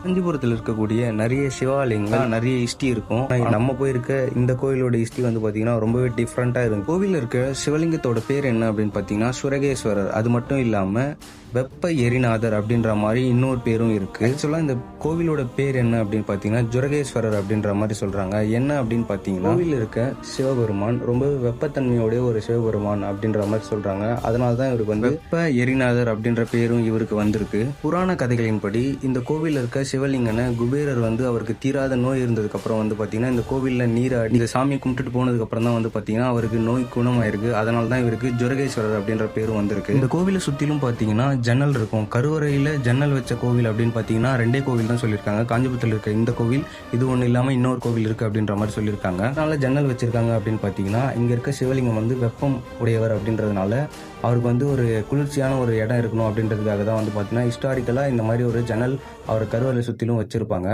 காஞ்சிபுரத்தில் இருக்கக்கூடிய நிறைய சிவாலயங்கள் நிறைய ஹிஸ்டரி இருக்கும். நம்ம போயிருக்க இந்த கோயிலோட ஹிஸ்டரி வந்து பாத்தீங்கன்னா ரொம்பவே டிஃப்ரெண்டா இருக்கும். கோவிலில் இருக்க சிவலிங்கத்தோட பேர் என்ன அப்படின்னு பாத்தீங்கன்னா சுரகேஸ்வரர். அது மட்டும் இல்லாம வெப்ப எரிநாதர் அப்படின்ற மாதிரி இன்னொரு பேரும் இருக்கு. ஆக்சுவலா இந்த கோவிலோட பேர் என்ன அப்படின்னு பாத்தீங்கன்னா ஜுரகேஸ்வரர் அப்படின்ற மாதிரி சொல்றாங்க. என்ன அப்படின்னு பாத்தீங்கன்னா கோவில் இருக்க சிவபெருமான் ரொம்ப வெப்பத்தன்மையோட ஒரு சிவபெருமான் அப்படின்ற மாதிரி சொல்றாங்க. அதனாலதான் இவருக்கு வந்து வெப்ப எரிநாதர் அப்படின்ற பேரும் இவருக்கு வந்திருக்கு. புராண கதைகளின்படி இந்த கோவில் இருக்க சிவலிங்கனை குபேரர் வந்து அவருக்கு தீராத நோய் இருந்ததுக்கு அப்புறம் வந்து பாத்தீங்கன்னா இந்த கோவில்ல நீராடி இந்த சாமியை கும்பிட்டுட்டு போனதுக்கு அப்புறம் தான் வந்து பாத்தீங்கன்னா அவருக்கு நோய் குணமாயிருக்கு. அதனால தான் இவருக்கு ஜுரகேஸ்வரர் அப்படின்ற பேரும் வந்திருக்கு. இந்த கோவிலை சுத்திலும் பாத்தீங்கன்னா ஜன்னல் இருக்கும். கருவறையில ஜன்னல் வச்ச கோவில் அப்படின்னு பாத்தீங்கன்னா 2 கோவில் தான் சொல்லியிருக்காங்க. காஞ்சிபுரத்தில் இருக்க இந்த கோவில் இது ஒண்ணு இல்லாம இன்னொரு கோவில் இருக்கு அப்படின்ற மாதிரி சொல்லியிருக்காங்க. அதனால ஜன்னல் வச்சிருக்காங்க அப்படின்னு பாத்தீங்கன்னா இங்க இருக்க சிவலிங்கம் வந்து வெப்பம் உடையவர் அப்படின்றதுனால அவருக்கு வந்து ஒரு குளிர்ச்சியான ஒரு இடம் இருக்கணும் அப்படின்றதுக்காக தான் வந்து பாத்தீங்கன்னா ஹிஸ்டாரிக்கலா இந்த மாதிரி ஒரு ஜன்னல் அவர் கருவறை சுத்திலும் வச்சிருப்பாங்க.